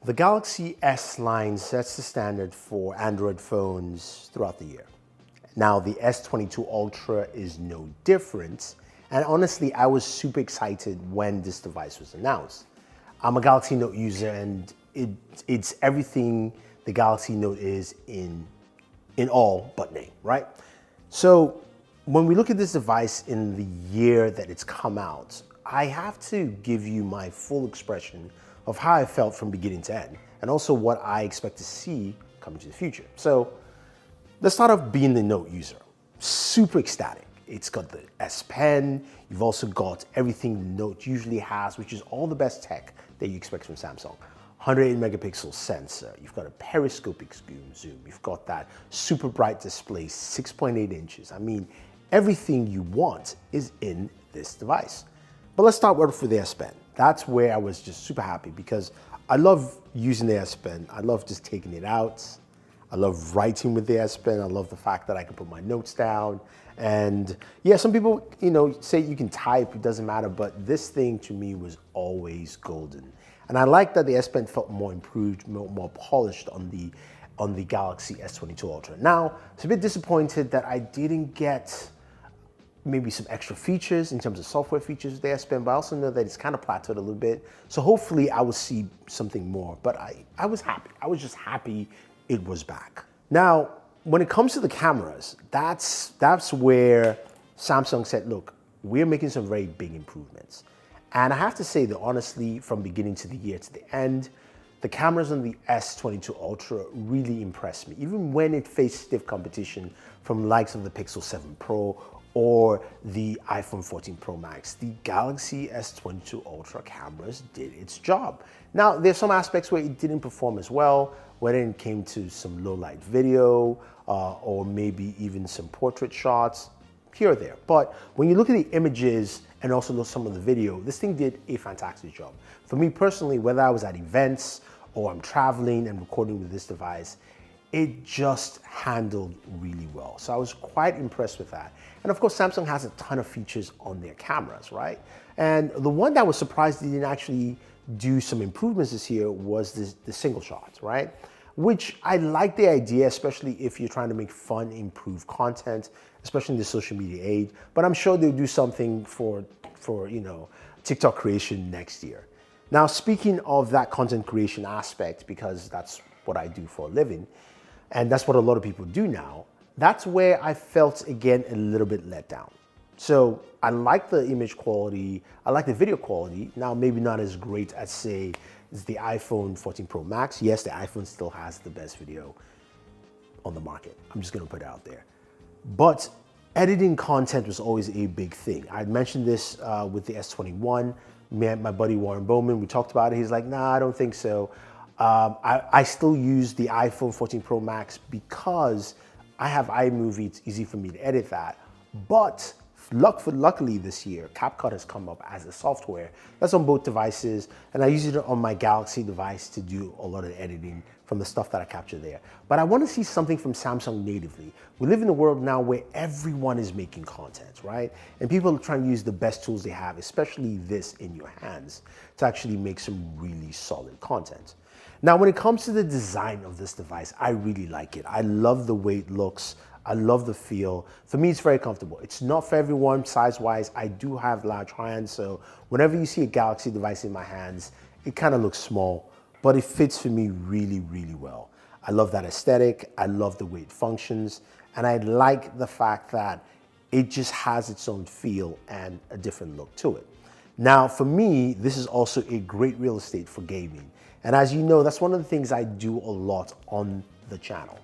The Galaxy S line sets the standard for Android phones throughout the year. Now, the S22 Ultra is no different, and honestly, I was super excited when this device was announced. I'm a Galaxy Note user, and it's everything the Galaxy Note is in all but name, right? So when we look at this device in the year that it's come out, I have to give you my full expression of how I felt from beginning to end, and also what I expect to see coming to the future. So let's start off being the Note user. Super ecstatic. It's got the S Pen. You've also got everything the Note usually has, which is all the best tech that you expect from Samsung. 108 megapixel sensor. You've got a periscopic zoom. You've got that super bright display, 6.8 inches. I mean, everything you want is in this device. But let's start with the S Pen. That's where I was just super happy because I love using the S Pen. I love just taking it out. I love writing with the S Pen. I love the fact that I can put my notes down. And yeah, some people, say you can type, it doesn't matter, but this thing to me was always golden. And I like that the S Pen felt more improved, more polished on the Galaxy S22 Ultra. Now, I was a bit disappointed that I didn't get maybe some extra features in terms of software features with the S Pen, but I also know that it's kind of plateaued a little bit. So hopefully I will see something more, but I was happy. I was just happy it was back. Now, when it comes to the cameras, that's where Samsung said, look, we're making some very big improvements. And I have to say that honestly, from beginning to the year to the end, the cameras on the S22 Ultra really impressed me, even when it faced stiff competition from likes of the Pixel 7 Pro or the iPhone 14 Pro Max. The Galaxy S22 Ultra cameras did its job. Now, there's some aspects where it didn't perform as well, whether it came to some low light video or maybe even some portrait shots here or there. But when you look at the images and also look at some of the video, this thing did a fantastic job. For me personally, whether I was at events or I'm traveling and recording with this device, it just handled really well. So I was quite impressed with that. And of course, Samsung has a ton of features on their cameras, right? And the one that was surprised they didn't actually do some improvements this year was the single shots, right? Which I like the idea, especially if you're trying to make fun, improve content, especially in the social media age. But I'm sure they'll do something for TikTok creation next year. Now, speaking of that content creation aspect, because that's what I do for a living, and that's what a lot of people do now, that's where I felt, again, a little bit let down. So I like the image quality, I like the video quality, now maybe not as great as, say, the iPhone 14 Pro Max. Yes, the iPhone still has the best video on the market. I'm just gonna put it out there. But editing content was always a big thing. I mentioned this with the S21. My buddy Warren Bowman, we talked about it. He's like, nah, I don't think so. I still use the iPhone 14 Pro Max because I have iMovie. It's easy for me to edit that. But luckily this year, CapCut has come up as a software that's on both devices, and I use it on my Galaxy device to do a lot of editing from the stuff that I capture there. But I want to see something from Samsung natively. We live in a world now where everyone is making content, right? And people are trying to use the best tools they have, especially this in your hands, to actually make some really solid content. Now, when it comes to the design of this device, I really like it. I love the way it looks. I love the feel. For me, it's very comfortable. It's not for everyone size-wise. I do have large hands, so whenever you see a Galaxy device in my hands, it kind of looks small, but it fits for me really, really well. I love that aesthetic. I love the way it functions, and I like the fact that it just has its own feel and a different look to it. Now, for me, this is also a great real estate for gaming. And as you know, that's one of the things I do a lot on the channel.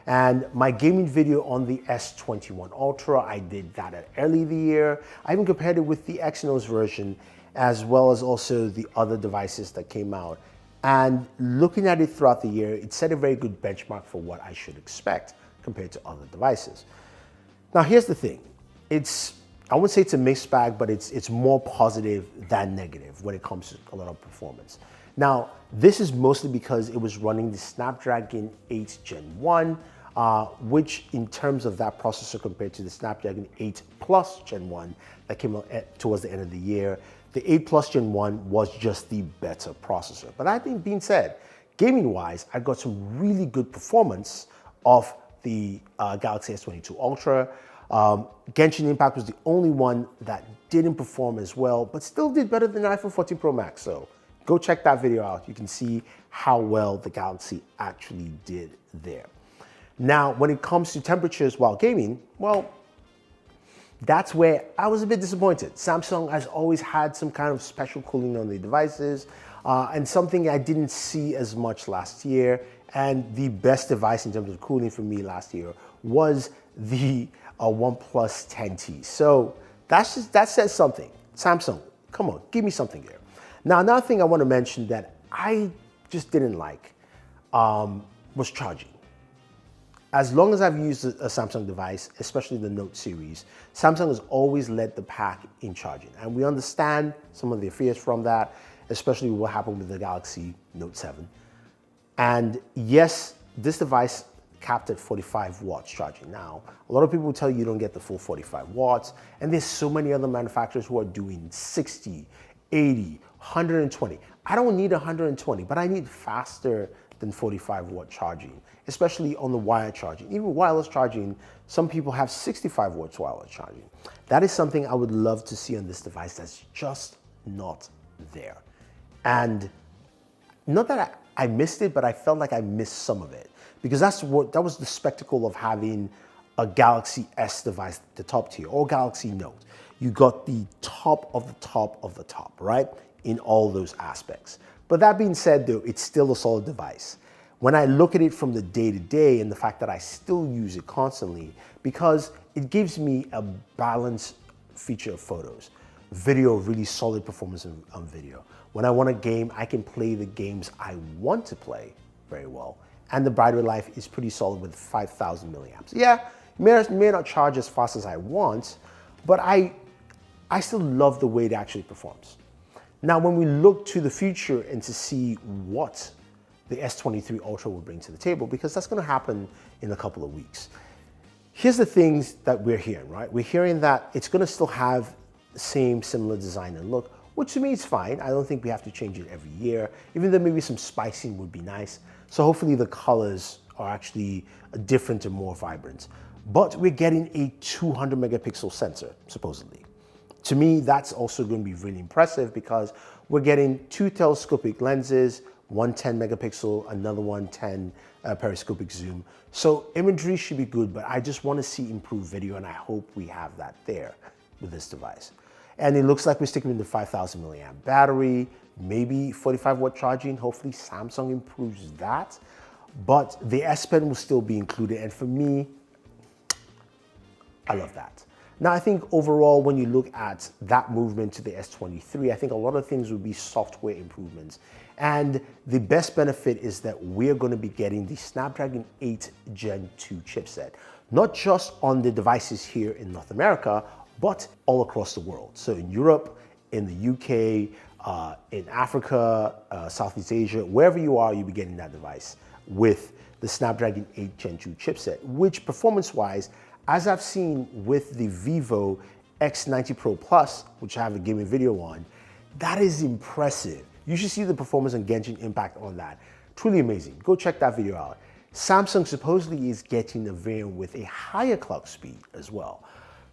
And my gaming video on the S21 Ultra, I did that early in the year. I even compared it with the Exynos version, as well as also the other devices that came out. And looking at it throughout the year, it set a very good benchmark for what I should expect compared to other devices. Now, here's the thing. I wouldn't say it's a mixed bag, but it's more positive than negative when it comes to a lot of performance. Now, this is mostly because it was running the Snapdragon 8 Gen 1, which in terms of that processor compared to the Snapdragon 8 Plus Gen 1 that came out towards the end of the year, the 8 Plus Gen 1 was just the better processor. But that being said, gaming-wise, I got some really good performance of the Galaxy S22 Ultra. Genshin Impact was the only one that didn't perform as well, but still did better than the iPhone 14 Pro Max. So go check that video out. You can see how well the Galaxy actually did there. Now, when it comes to temperatures while gaming, well, that's where I was a bit disappointed. Samsung has always had some kind of special cooling on the devices, and something I didn't see as much last year. And the best device in terms of cooling for me last year was the OnePlus 10T. So that says something. Samsung, come on, give me something there. Now, another thing I want to mention that I just didn't like was charging. As long as I've used a Samsung device, especially the Note series, Samsung has always led the pack in charging. And we understand some of the fears from that, especially what happened with the Galaxy Note 7. And yes, this device capped at 45 watts charging. Now, a lot of people will tell you don't get the full 45 watts, and there's so many other manufacturers who are doing 60, 80, 120. I don't need 120, but I need faster than 45 watt charging, especially on the wired charging. Even wireless charging, some people have 65 watts wireless charging. That is something I would love to see on this device that's just not there. And not that I missed it, but I felt like I missed some of it, because that was the spectacle of having a Galaxy S device, the top tier, or Galaxy Note. You got the top of the top of the top, right? In all those aspects. But that being said, though, it's still a solid device. When I look at it from the day-to-day and the fact that I still use it constantly, because it gives me a balanced feature of photos, video, really solid performance on video. When I want to game, I can play the games I want to play very well. And the battery life is pretty solid with 5,000 milliamps. Yeah, it may not charge as fast as I want, but I still love the way it actually performs. Now, when we look to the future and to see what the S23 Ultra will bring to the table, because that's going to happen in a couple of weeks. Here's the things that we're hearing, right? We're hearing that it's going to still have the same similar design and look, which to me is fine. I don't think we have to change it every year, even though maybe some spicing would be nice. So hopefully the colors are actually different and more vibrant. But we're getting a 200 megapixel sensor, supposedly. To me, that's also going to be really impressive because we're getting two telescopic lenses, one 10 megapixel, another one 10 periscopic zoom. So imagery should be good, but I just want to see improved video, and I hope we have that there with this device. And it looks like we're sticking with the 5,000 milliamp battery, maybe 45 watt charging. Hopefully Samsung improves that, but the S Pen will still be included. And for me, I love that. Now, I think overall, when you look at that movement to the S23, I think a lot of things will be software improvements. And the best benefit is that we're going to be getting the Snapdragon 8 Gen 2 chipset, not just on the devices here in North America, but all across the world. So in Europe, in the UK, in Africa, Southeast Asia, wherever you are, you'll be getting that device with the Snapdragon 8 Gen 2 chipset, which performance-wise, as I've seen with the Vivo X90 Pro Plus, which I have a gaming video on, that is impressive. You should see the performance on Genshin Impact on that. Truly amazing. Go check that video out. Samsung supposedly is getting a variant with a higher clock speed as well.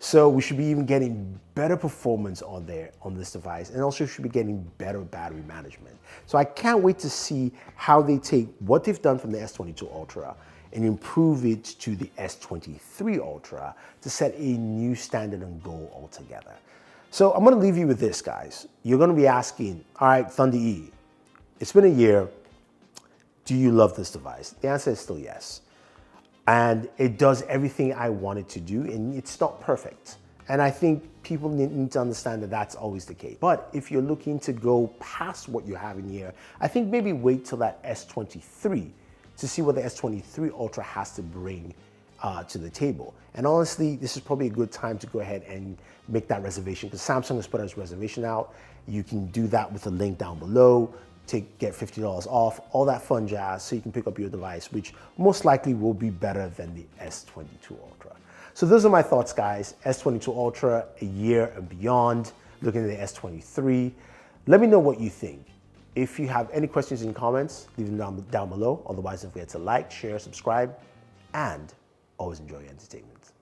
So we should be even getting better performance on this device, and also should be getting better battery management. So I can't wait to see how they take what they've done from the S22 Ultra and improve it to the S23 Ultra to set a new standard and goal altogether. So I'm gonna leave you with this, guys. You're gonna be asking, all right, Thunder E, it's been a year. Do you love this device? The answer is still yes. And it does everything I want it to do, and it's not perfect. And I think people need to understand that that's always the case. But if you're looking to go past what you have in here, I think maybe wait till that S23 to see what the S23 Ultra has to bring to the table. And honestly, this is probably a good time to go ahead and make that reservation, because Samsung has put its reservation out. You can do that with the link down below. Get $50 off, all that fun jazz, so you can pick up your device, which most likely will be better than the S22 Ultra. So those are my thoughts, guys. S22 Ultra, a year and beyond, looking at the S23. Let me know what you think. If you have any questions and comments, leave them down below. Otherwise, don't forget to like, share, subscribe, and always enjoy your entertainment.